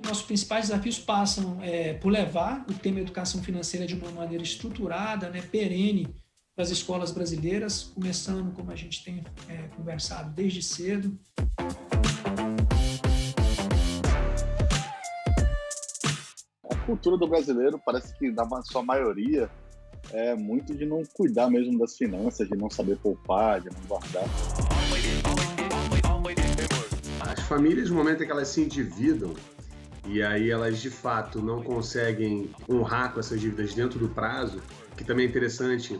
nossos principais desafios passam por levar o tema educação financeira de uma maneira estruturada, né, perene, para as escolas brasileiras, começando, como a gente tem conversado desde cedo. A cultura do brasileiro parece que, na sua maioria, é muito de não cuidar mesmo das finanças, de não saber poupar, de não guardar. As famílias, no momento em que elas se endividam, e aí elas de fato não conseguem honrar com essas dívidas dentro do prazo, que também é interessante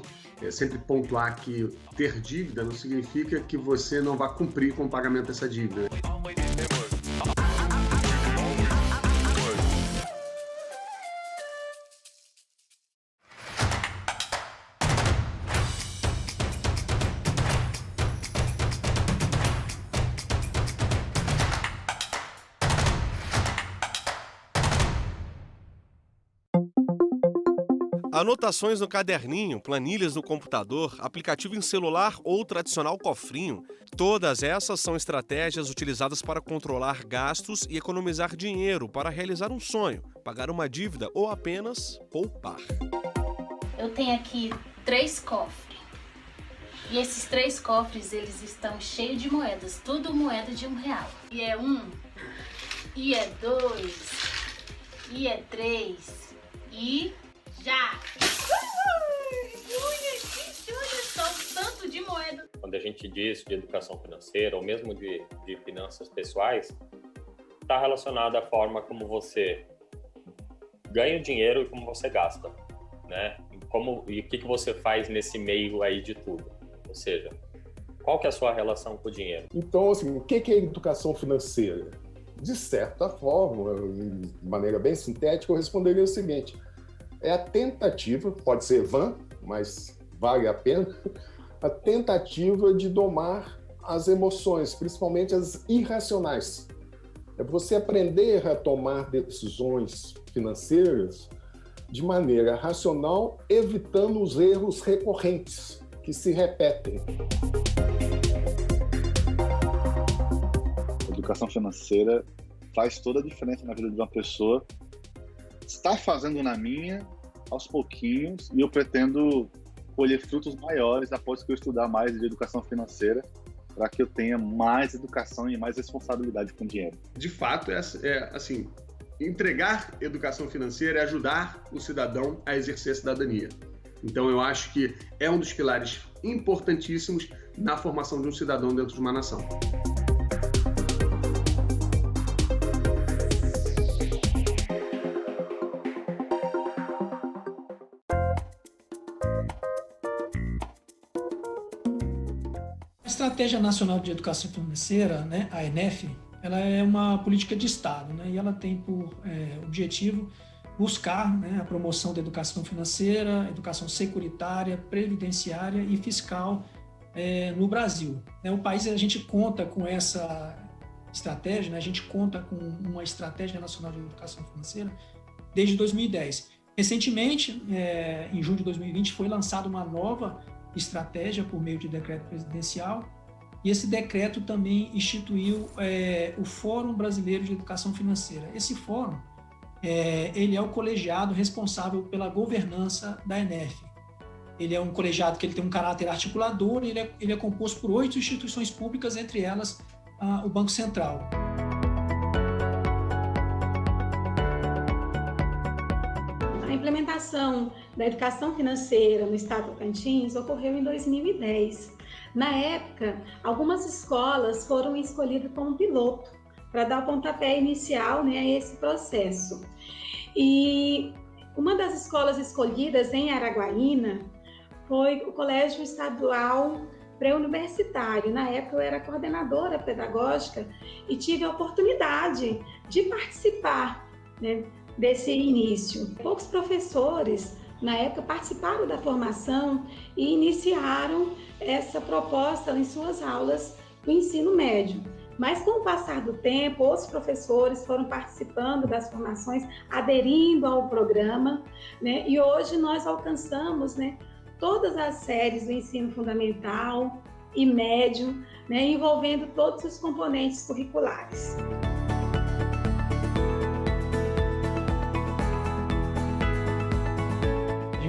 sempre pontuar que ter dívida não significa que você não vai cumprir com o pagamento dessa dívida. Anotações no caderninho, planilhas no computador, aplicativo em celular ou tradicional cofrinho. Todas essas são estratégias utilizadas para controlar gastos e economizar dinheiro para realizar um sonho, pagar uma dívida ou apenas poupar. Eu tenho aqui 3 cofres. E esses 3 cofres, eles estão cheios de moedas, tudo moeda de R$1. E é 1, e é 2, e é 3, e... já! Olha só o tanto de moeda! Quando a gente diz de educação financeira, ou mesmo de finanças pessoais, está relacionado à forma como você ganha o dinheiro e como você gasta, né? E o que você faz nesse meio aí de tudo. Ou seja, qual que é a sua relação com o dinheiro? Então, assim, o que é educação financeira? De certa forma, de maneira bem sintética, eu responderia o seguinte: é a tentativa, pode ser vã, mas vale a pena, a tentativa de domar as emoções, principalmente as irracionais. É você aprender a tomar decisões financeiras de maneira racional, evitando os erros recorrentes que se repetem. A educação financeira faz toda a diferença na vida de uma pessoa. Está fazendo na minha, aos pouquinhos, e eu pretendo colher frutos maiores após que eu estudar mais de educação financeira, para que eu tenha mais educação e mais responsabilidade com o dinheiro. De fato, assim, entregar educação financeira é ajudar o cidadão a exercer a cidadania. Então, eu acho que é um dos pilares importantíssimos na formação de um cidadão dentro de uma nação. A Estratégia Nacional de Educação Financeira, né, a ENEF, ela é uma política de Estado, né, e ela tem por objetivo buscar, né, a promoção da educação financeira, educação securitária, previdenciária e fiscal no Brasil. O país, a gente conta com essa estratégia, né, a gente conta com uma Estratégia Nacional de Educação Financeira desde 2010. Recentemente, em junho de 2020, foi lançada uma nova estratégia por meio de decreto presidencial, e esse decreto também instituiu o Fórum Brasileiro de Educação Financeira. Esse fórum, ele é o colegiado responsável pela governança da ENEF. Ele é um colegiado que ele tem um caráter articulador, e ele é composto por 8 instituições públicas, entre elas o Banco Central. A implementação da educação financeira no estado do Tocantins ocorreu em 2010. Na época, algumas escolas foram escolhidas como piloto para dar o pontapé inicial, né, a esse processo. E uma das escolas escolhidas em Araguaína foi o Colégio Estadual Pré-Universitário. Na época eu era coordenadora pedagógica e tive a oportunidade de participar, né, desse início. Poucos professores, na época, participaram da formação e iniciaram essa proposta em suas aulas do ensino médio. Mas, com o passar do tempo, outros professores foram participando das formações, aderindo ao programa, né? E hoje nós alcançamos, né, todas as séries do ensino fundamental e médio, né, envolvendo todos os componentes curriculares.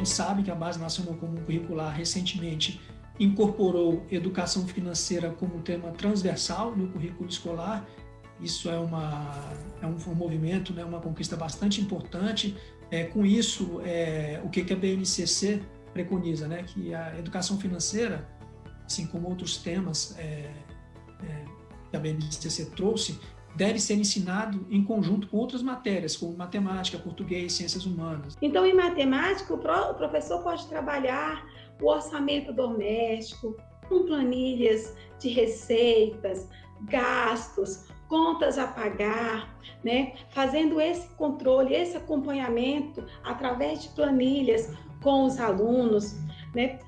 gente sabe que a Base Nacional Comum Curricular recentemente incorporou educação financeira como tema transversal no currículo escolar. Isso é um movimento, né, uma conquista bastante importante. Com isso, o que a BNCC preconiza, né, que a educação financeira, assim como outros temas que a BNCC trouxe, deve ser ensinado em conjunto com outras matérias, como matemática, português, ciências humanas. Então, em matemática, o professor pode trabalhar o orçamento doméstico, com planilhas de receitas, gastos, contas a pagar, né? Fazendo esse controle, esse acompanhamento através de planilhas com os alunos, né?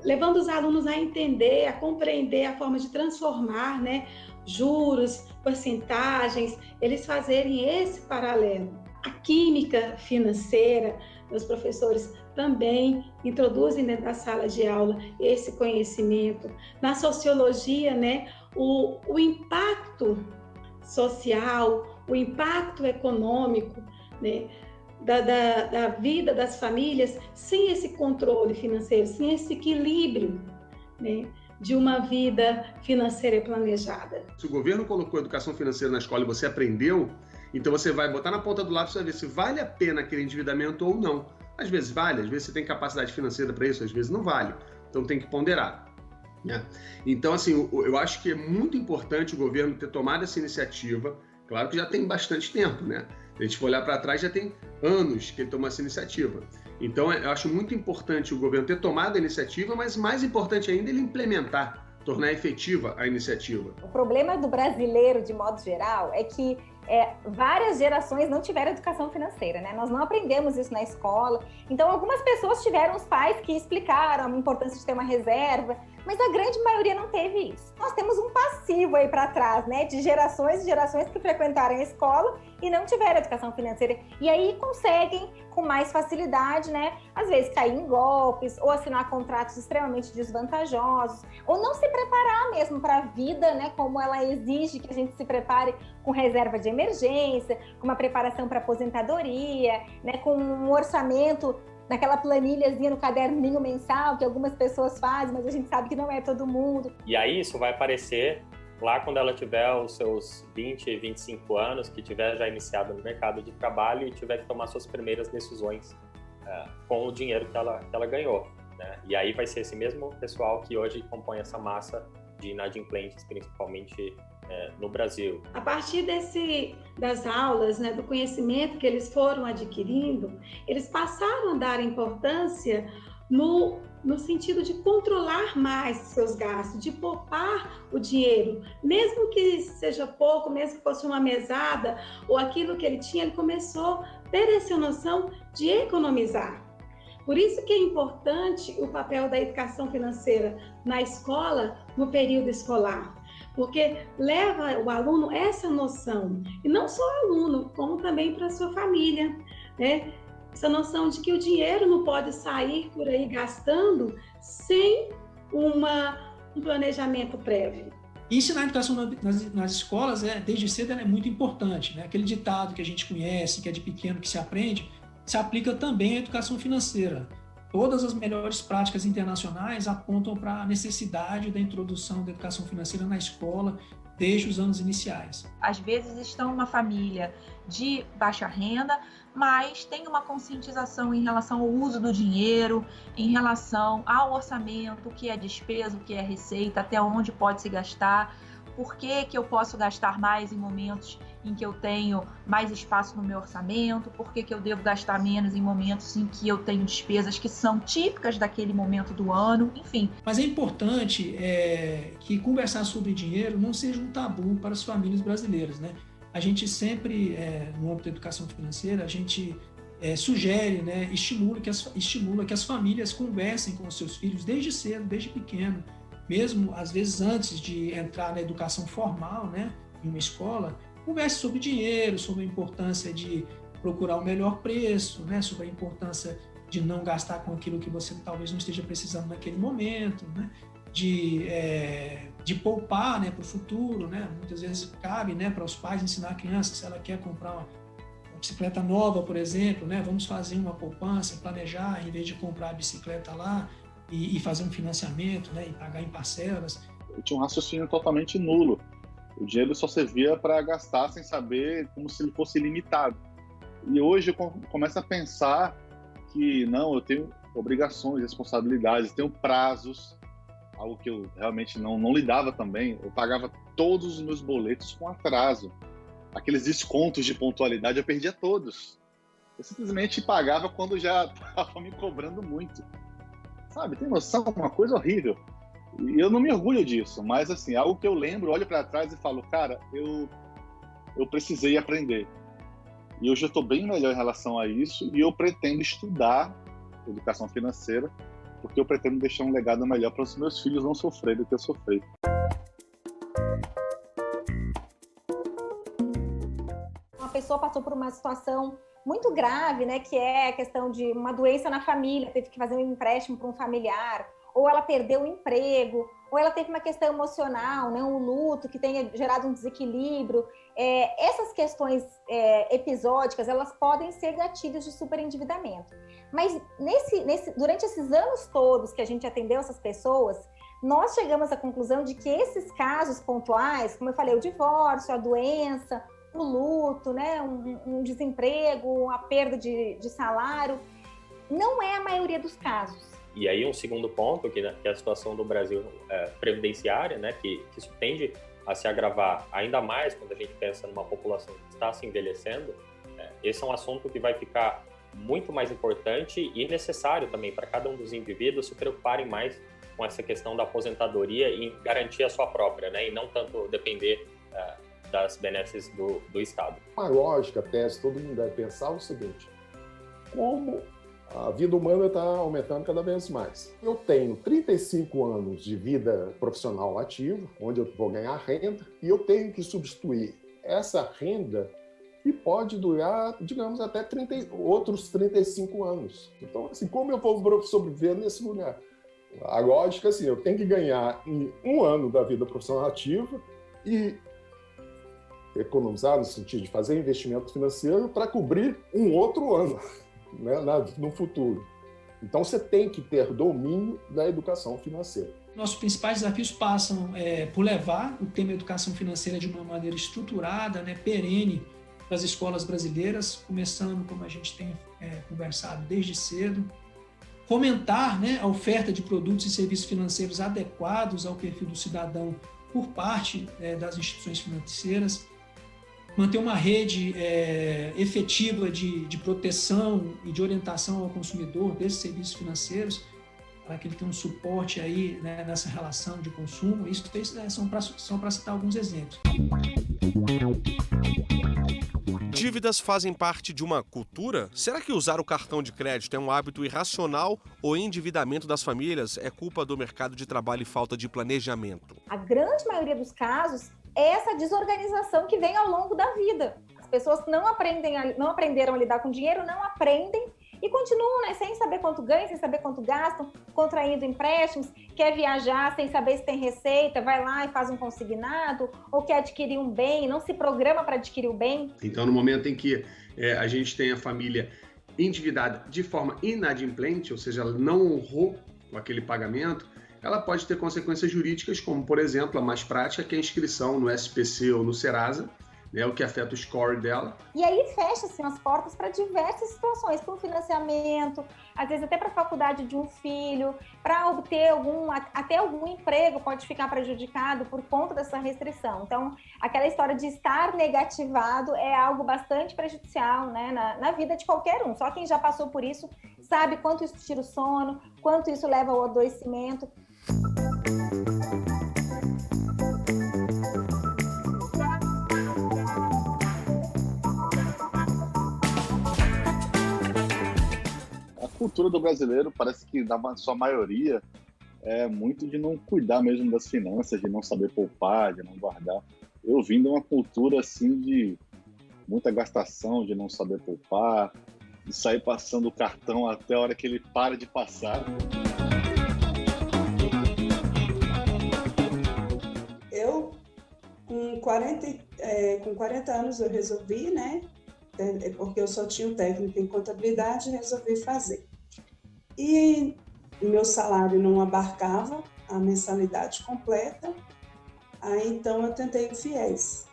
Levando os alunos a entender, a compreender a forma de transformar, né, juros, porcentagens, eles fazerem esse paralelo. A química financeira, os professores também introduzem dentro da sala de aula esse conhecimento. Na sociologia, né, o impacto social, o impacto econômico, né, da vida das famílias, sem esse controle financeiro, sem esse equilíbrio, né, de uma vida financeira planejada. Se o governo colocou educação financeira na escola e você aprendeu, então você vai botar na ponta do lápis e vai ver se vale a pena aquele endividamento ou não. Às vezes vale, às vezes você tem capacidade financeira para isso, às vezes não vale. Então tem que ponderar. Né? Então, assim, eu acho que é muito importante o governo ter tomado essa iniciativa. Claro que já tem bastante tempo, né? Se a gente for olhar para trás, já tem anos que ele tomou essa iniciativa. Então, eu acho muito importante o governo ter tomado a iniciativa, mas mais importante ainda ele implementar, tornar efetiva a iniciativa. O problema do brasileiro, de modo geral, é que várias gerações não tiveram educação financeira, né? Nós não aprendemos isso na escola. Então, algumas pessoas tiveram os pais que explicaram a importância de ter uma reserva, mas a grande maioria não teve isso. Nós temos um passivo aí para trás, né? De gerações e gerações que frequentaram a escola e não tiveram educação financeira. E aí conseguem, com mais facilidade, né? Às vezes cair em golpes ou assinar contratos extremamente desvantajosos, ou não se preparar mesmo para a vida, né? Como ela exige que a gente se prepare com reserva de emergência, com uma preparação para aposentadoria, né? Com um orçamento naquela planilhazinha no caderninho mensal que algumas pessoas fazem, mas a gente sabe que não é todo mundo. E aí isso vai aparecer lá quando ela tiver os seus 20, 25 anos, que tiver já iniciado no mercado de trabalho e tiver que tomar suas primeiras decisões com o dinheiro que ela ganhou. Né? E aí vai ser esse mesmo pessoal que hoje compõe essa massa de inadimplentes, principalmente no Brasil. A partir das aulas, né, do conhecimento que eles foram adquirindo, eles passaram a dar importância no sentido de controlar mais seus gastos, de poupar o dinheiro, mesmo que seja pouco, mesmo que fosse uma mesada ou aquilo que ele tinha, ele começou a ter essa noção de economizar. Por isso que é importante o papel da educação financeira na escola, no período escolar, porque leva o aluno essa noção, e não só o aluno, como também para a sua família, né? Essa noção de que o dinheiro não pode sair por aí gastando sem um planejamento prévio. Ensinar a educação nas escolas, desde cedo, é muito importante, né? Aquele ditado que a gente conhece, que é de pequeno que se aprende, se aplica também à educação financeira. Todas as melhores práticas internacionais apontam para a necessidade da introdução da educação financeira na escola desde os anos iniciais. Às vezes estão numa família de baixa renda, mas tem uma conscientização em relação ao uso do dinheiro, em relação ao orçamento, o que é despesa, o que é receita, até onde pode se gastar, por que eu posso gastar mais em momentos em que eu tenho mais espaço no meu orçamento, por que eu devo gastar menos em momentos em que eu tenho despesas que são típicas daquele momento do ano, enfim. Mas é importante que conversar sobre dinheiro não seja um tabu para as famílias brasileiras, né? A gente sempre, no âmbito da educação financeira, a gente sugere, né, estimula que as famílias conversem com os seus filhos desde cedo, desde pequeno, mesmo às vezes antes de entrar na educação formal, né, em uma escola. Converse sobre dinheiro, sobre a importância de procurar o melhor preço, né? Sobre a importância de não gastar com aquilo que você talvez não esteja precisando naquele momento, né? De poupar, né, para o futuro, né? Muitas vezes cabe, né, para os pais ensinar a criança, se ela quer comprar um bicicleta nova, por exemplo, né? Vamos fazer uma poupança, planejar, em vez de comprar a bicicleta lá e fazer um financiamento, né? E pagar em parcelas. Eu tinha um raciocínio totalmente nulo. O dinheiro só servia para gastar sem saber, como se ele fosse limitado. E hoje eu começo a pensar que, não, eu tenho obrigações, responsabilidades, tenho prazos, algo que eu realmente não lidava também. Eu pagava todos os meus boletos com atraso. Aqueles descontos de pontualidade eu perdia todos. Eu simplesmente pagava quando já estava me cobrando muito. Sabe, tem noção? Uma coisa horrível. E eu não me orgulho disso, mas assim, algo que eu lembro, olho para trás e falo, cara, eu precisei aprender. E hoje eu estou bem melhor em relação a isso e eu pretendo estudar educação financeira, porque eu pretendo deixar um legado melhor para os meus filhos não sofrerem do que eu sofri. Uma pessoa passou por uma situação muito grave, né, que é a questão de uma doença na família, teve que fazer um empréstimo para um familiar, ou ela perdeu o emprego, ou ela teve uma questão emocional, né, um luto que tenha gerado um desequilíbrio. Essas questões episódicas, elas podem ser gatilhos de superendividamento. Mas durante esses anos todos que a gente atendeu essas pessoas, nós chegamos à conclusão de que esses casos pontuais, como eu falei, o divórcio, a doença, o luto, né, um desemprego, a perda de salário, não é a maioria dos casos. E aí um segundo ponto, que é a situação do Brasil previdenciária, né, que isso tende a se agravar ainda mais quando a gente pensa numa população que está se envelhecendo. Esse é um assunto que vai ficar muito mais importante e necessário também para cada um dos indivíduos se preocuparem mais com essa questão da aposentadoria e garantir a sua própria, né, e não tanto depender das benesses do Estado. Uma lógica, tese, todo mundo deve pensar o seguinte: como a vida humana está aumentando cada vez mais. Eu tenho 35 anos de vida profissional ativa, onde eu vou ganhar renda, e eu tenho que substituir essa renda que pode durar, digamos, até outros 35 anos. Então, assim, como eu vou sobreviver nesse lugar? A lógica, assim, eu tenho que ganhar em um ano da vida profissional ativa e economizar no sentido de fazer investimento financeiro para cobrir um outro ano, né, no futuro. Então, você tem que ter domínio da educação financeira. Nossos principais desafios passam por levar o tema educação financeira de uma maneira estruturada, né, perene, para as escolas brasileiras, começando, como a gente tem conversado desde cedo, fomentar, né, a oferta de produtos e serviços financeiros adequados ao perfil do cidadão por parte das instituições financeiras, manter uma rede efetiva de proteção e de orientação ao consumidor desses serviços financeiros, para que ele tenha um suporte aí, né, nessa relação de consumo. Isso são para citar alguns exemplos. Dívidas fazem parte de uma cultura? Será que usar o cartão de crédito é um hábito irracional ou endividamento das famílias é culpa do mercado de trabalho e falta de planejamento? A grande maioria dos casos é essa desorganização que vem ao longo da vida. As pessoas não aprenderam a lidar com dinheiro, não aprendem e continuam, né, sem saber quanto ganham, sem saber quanto gastam, contraindo empréstimos, quer viajar sem saber se tem receita, vai lá e faz um consignado, ou quer adquirir um bem, não se programa para adquirir o bem. Então, no momento em que a gente tem a família endividada de forma inadimplente, ou seja, ela não honrou aquele pagamento, ela pode ter consequências jurídicas, como, por exemplo, a mais prática, que é a inscrição no SPC ou no Serasa, né, o que afeta o score dela. E aí fecha-se as portas para diversas situações, para um financiamento, às vezes até para a faculdade de um filho, para obter até algum emprego pode ficar prejudicado por conta dessa restrição. Então, aquela história de estar negativado é algo bastante prejudicial, né, na vida de qualquer um. Só quem já passou por isso sabe quanto isso tira o sono, quanto isso leva ao adoecimento. A cultura do brasileiro parece que, na sua maioria, é muito de não cuidar mesmo das finanças, de não saber poupar, de não guardar. Eu vim de uma cultura assim de muita gastação, de não saber poupar, de sair passando o cartão até a hora que ele para de passar. Eu, com 40 anos, eu resolvi, né, porque eu só tinha o técnico em contabilidade e resolvi fazer. E meu salário não abarcava a mensalidade completa, aí então eu tentei o FIES.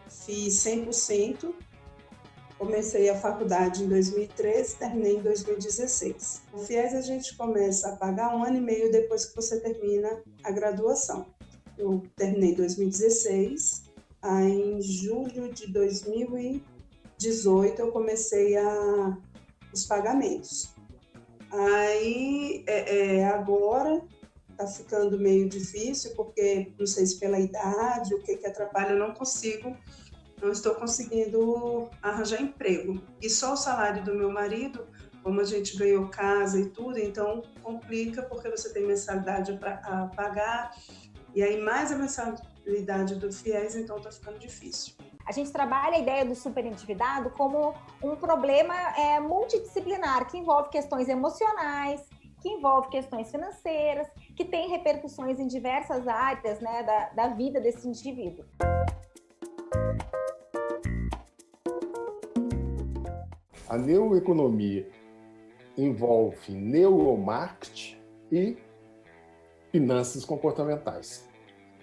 Fiz 100%, comecei a faculdade em 2013, terminei em 2016. O FIES a gente começa a pagar 1 ano e meio depois que você termina a graduação. Eu terminei em 2016, aí em julho de 2018 eu comecei os pagamentos. Aí agora está ficando meio difícil, porque não sei se pela idade, o que atrapalha, eu não estou conseguindo arranjar emprego. E só o salário do meu marido, como a gente ganhou casa e tudo, então complica, porque você tem mensalidade a pagar, e aí mais a mensalidade do FIES, então está ficando difícil. A gente trabalha a ideia do superendividado como um problema multidisciplinar, que envolve questões emocionais, que envolve questões financeiras, que tem repercussões em diversas áreas, né, da vida desse indivíduo. A neuroeconomia envolve neuromarketing e finanças comportamentais.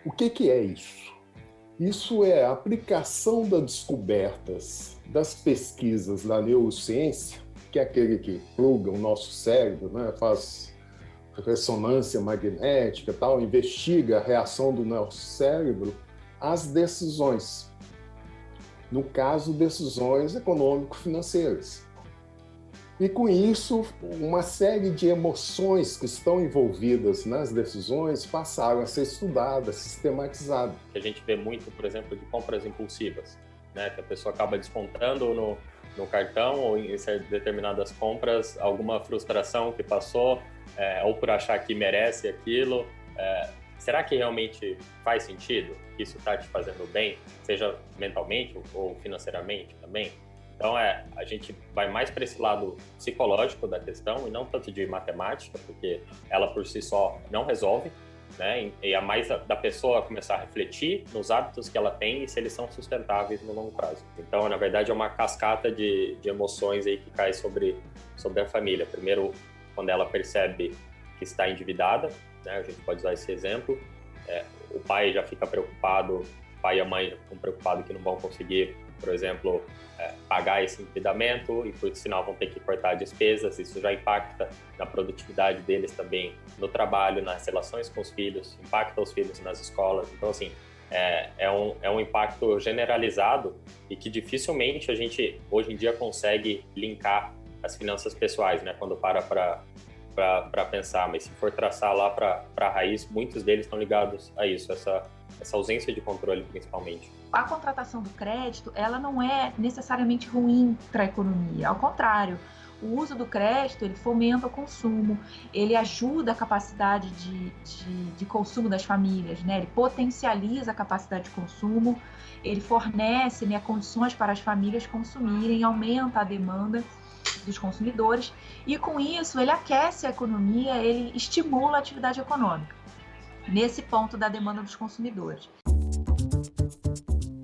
O que é isso? Isso é a aplicação das descobertas das pesquisas da neurociência, que é aquele que pluga o nosso cérebro, né? Faz ressonância magnética, tal, investiga a reação do nosso cérebro às decisões. No caso, decisões econômico-financeiras. E com isso, uma série de emoções que estão envolvidas nas decisões passaram a ser estudadas, sistematizadas. A gente vê muito, por exemplo, de compras impulsivas, né? Que a pessoa acaba descontando no cartão ou em determinadas compras alguma frustração que passou, ou por achar que merece aquilo. Será que realmente faz sentido? Que isso está te fazendo bem, seja mentalmente ou financeiramente também? Então, a gente vai mais para esse lado psicológico da questão e não tanto de matemática, porque ela por si só não resolve, né? E é mais da pessoa começar a refletir nos hábitos que ela tem e se eles são sustentáveis no longo prazo. Então, na verdade, é uma cascata de emoções aí que cai sobre a família. Primeiro, quando ela percebe que está endividada, né? A gente pode usar esse exemplo. O pai já fica preocupado, o pai e a mãe já ficam preocupados que não vão conseguir, por exemplo, pagar esse endividamento e por sinal vão ter que cortar despesas. Isso já impacta na produtividade deles também, no trabalho, nas relações com os filhos, impacta os filhos nas escolas. Então, assim, é um impacto generalizado e que dificilmente a gente, hoje em dia, consegue linkar as finanças pessoais, né? Quando para pensar, mas se for traçar lá para a raiz, muitos deles estão ligados a isso, essa ausência de controle, principalmente. A contratação do crédito, ela não é necessariamente ruim para a economia, ao contrário. O uso do crédito, ele fomenta o consumo, ele ajuda a capacidade de consumo das famílias, né? Ele potencializa a capacidade de consumo, ele fornece, né, condições para as famílias consumirem, aumenta a demanda dos consumidores e, com isso, ele aquece a economia, ele estimula a atividade econômica, nesse ponto da demanda dos consumidores.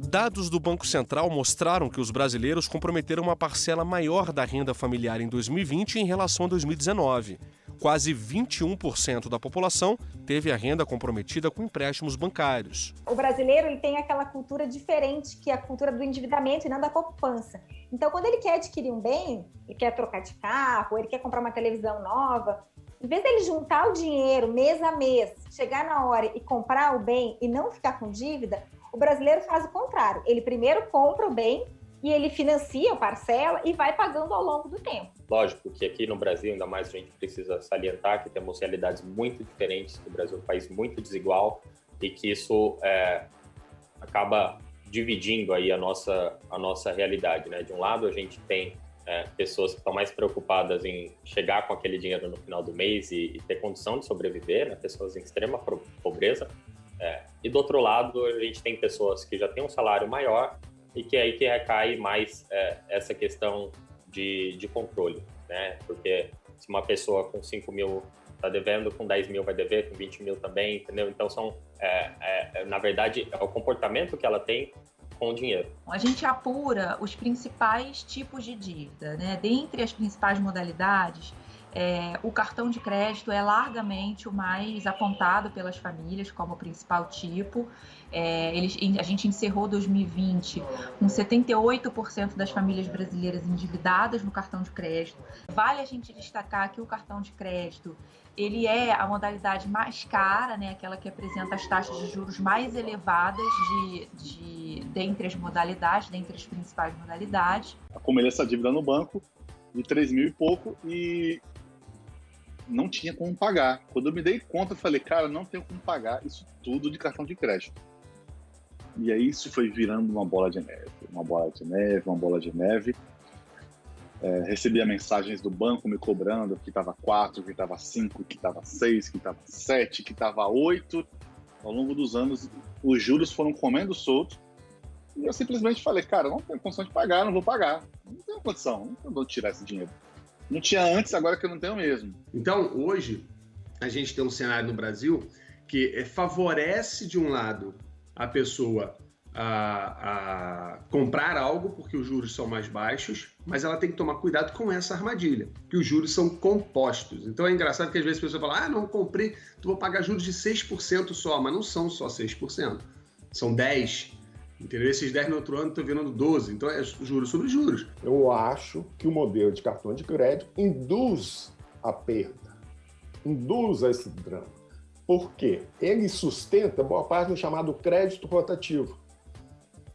Dados do Banco Central mostraram que os brasileiros comprometeram uma parcela maior da renda familiar em 2020 em relação a 2019. Quase 21% da população teve a renda comprometida com empréstimos bancários. O brasileiro, ele tem aquela cultura diferente, que é a cultura do endividamento e não da poupança. Então, quando ele quer adquirir um bem, ele quer trocar de carro, ele quer comprar uma televisão nova, em vez dele juntar o dinheiro mês a mês, chegar na hora e comprar o bem e não ficar com dívida, o brasileiro faz o contrário. Ele primeiro compra o bem e ele financia, parcela e vai pagando ao longo do tempo. Lógico que aqui no Brasil, ainda mais a gente precisa salientar que temos realidades muito diferentes, que o Brasil é um país muito desigual e que isso acaba dividindo aí a nossa realidade, né? De um lado, a gente tem pessoas que estão mais preocupadas em chegar com aquele dinheiro no final do mês e ter condição de sobreviver, né? Pessoas em extrema pobreza. E do outro lado, a gente tem pessoas que já têm um salário maior e que é aí que recai mais essa questão de controle, né? Porque se uma pessoa com 5 mil está devendo, com 10 mil vai dever, com 20 mil também, entendeu? Então, na verdade, é o comportamento que ela tem com o dinheiro. A gente apura os principais tipos de dívida, né? Dentre as principais modalidades, o cartão de crédito é largamente o mais apontado pelas famílias como principal tipo. A gente encerrou 2020 com 78% das famílias brasileiras endividadas no cartão de crédito. Vale a gente destacar que o cartão de crédito ele é a modalidade mais cara, né? Aquela que apresenta as taxas de juros mais elevadas dentre as modalidades, dentre as principais modalidades. Acumulei essa dívida no banco de 3 mil e pouco e não tinha como pagar. Quando eu me dei conta, eu falei, cara, não tenho como pagar isso tudo de cartão de crédito. E aí isso foi virando uma bola de neve, uma bola de neve, uma bola de neve. Recebia mensagens do banco me cobrando que estava 4, que estava 5, que estava 6, que estava 7, que estava 8. Ao longo dos anos, os juros foram comendo solto. E eu simplesmente falei, cara, não tenho condição de pagar, não vou pagar. Não tenho condição, não tenho onde tirar esse dinheiro. Não tinha antes, agora que eu não tenho mesmo. Então, hoje, a gente tem um cenário no Brasil que favorece, de um lado, a pessoa a comprar algo porque os juros são mais baixos, mas ela tem que tomar cuidado com essa armadilha, que os juros são compostos. Então é engraçado que às vezes a pessoa fala, não comprei, tu vou pagar juros de 6% só, mas não são só 6%, são 10%. Entendeu? Esses 10 no outro ano estão virando 12, então é juros sobre juros. Eu acho que o modelo de cartão de crédito induz a perda, induz a esse drama. Por quê? Ele sustenta boa parte do chamado crédito rotativo.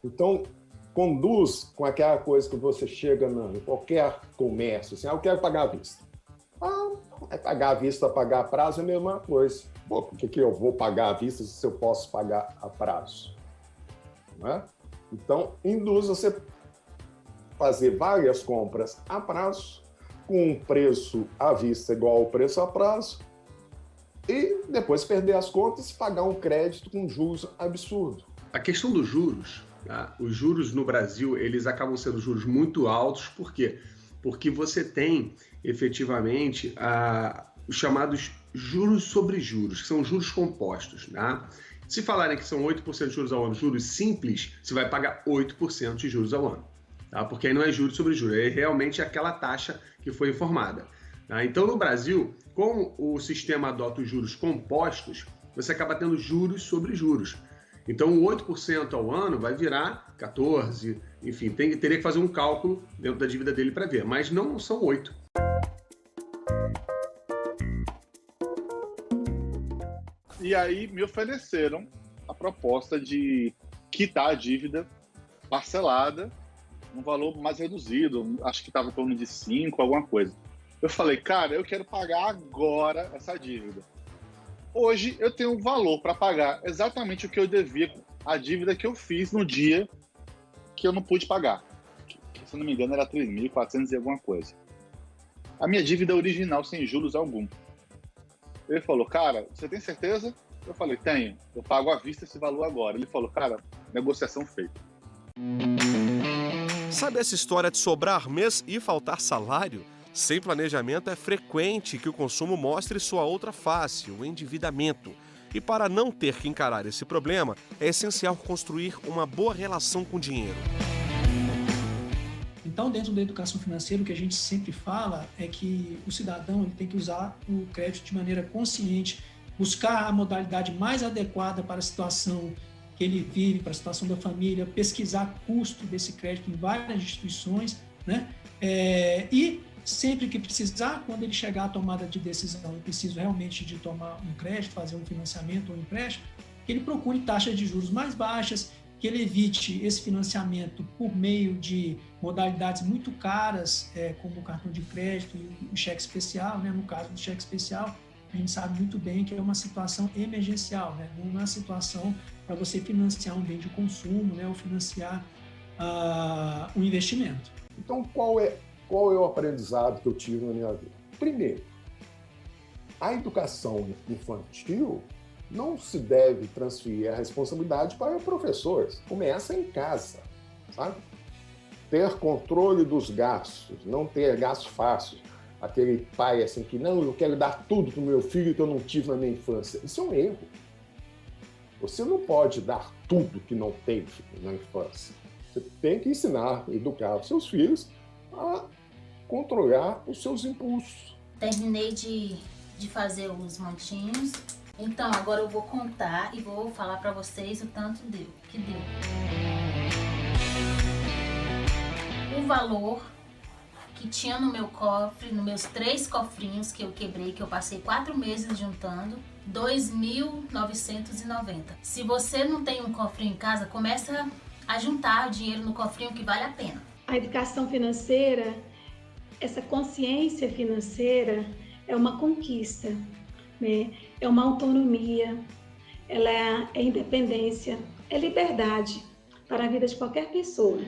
Então, conduz com aquela coisa que você chega em qualquer comércio, assim, eu quero pagar à vista. Pagar à vista, pagar a prazo é a mesma coisa. Pô, por que eu vou pagar à vista se eu posso pagar a prazo? Não é? Então, induz você a fazer várias compras a prazo, com um preço à vista igual ao preço a prazo, e depois perder as contas e pagar um crédito com juros absurdos. A questão dos juros, tá? Os juros no Brasil, eles acabam sendo juros muito altos, por quê? Porque você tem, efetivamente, os chamados juros sobre juros, que são juros compostos, tá? Se falarem que são 8% de juros ao ano, juros simples, você vai pagar 8% de juros ao ano, tá? Porque aí não é juros sobre juros, é realmente aquela taxa que foi informada. Tá? Então, no Brasil, como o sistema adota os juros compostos, você acaba tendo juros sobre juros. Então, o 8% ao ano vai virar 14%, enfim, teria que fazer um cálculo dentro da dívida dele para ver, mas não são 8%. E aí me ofereceram a proposta de quitar a dívida parcelada, um valor mais reduzido, acho que estava em torno de 5, alguma coisa. Eu falei, cara, eu quero pagar agora essa dívida. Hoje eu tenho um valor para pagar exatamente o que eu devia, a dívida que eu fiz no dia que eu não pude pagar. Que, se não me engano, era 3.400 e alguma coisa. A minha dívida original, sem juros algum. Ele falou, cara, você tem certeza? Eu falei, tenho. Eu pago à vista esse valor agora. Ele falou, cara, negociação feita. Sabe essa história de sobrar mês e faltar salário? Sem planejamento é frequente que o consumo mostre sua outra face, o endividamento. E para não ter que encarar esse problema, é essencial construir uma boa relação com o dinheiro. Então, dentro da educação financeira, o que a gente sempre fala é que o cidadão ele tem que usar o crédito de maneira consciente, buscar a modalidade mais adequada para a situação que ele vive, para a situação da família, pesquisar custo desse crédito em várias instituições, né? E sempre que precisar, quando ele chegar à tomada de decisão e preciso realmente de tomar um crédito, fazer um financiamento ou um empréstimo, que ele procure taxas de juros mais baixas, que ele evite esse financiamento por meio de modalidades muito caras, como o cartão de crédito e o cheque especial, né? No caso do cheque especial, a gente sabe muito bem que é uma situação emergencial, né? Não é uma situação para você financiar um bem de consumo, né? Ou financiar um investimento. Então, qual é o aprendizado que eu tive na minha vida? Primeiro, a educação infantil não se deve transferir a responsabilidade para professores. Começa em casa, sabe? Ter controle dos gastos, não ter gastos fáceis. Aquele pai assim que, não, eu quero dar tudo para o meu filho que eu não tive na minha infância. Isso é um erro. Você não pode dar tudo que não teve na infância. Você tem que ensinar, educar os seus filhos a controlar os seus impulsos. Terminei de fazer os montinhos. Então, agora eu vou contar e vou falar para vocês o tanto que deu. O valor que tinha no meu cofre, nos meus 3 cofrinhos que eu quebrei, que eu passei 4 meses juntando, R$ 2.990. Se você não tem um cofrinho em casa, começa a juntar dinheiro no cofrinho que vale a pena. A educação financeira, essa consciência financeira é uma conquista, né? É uma autonomia, ela é independência, é liberdade para a vida de qualquer pessoa.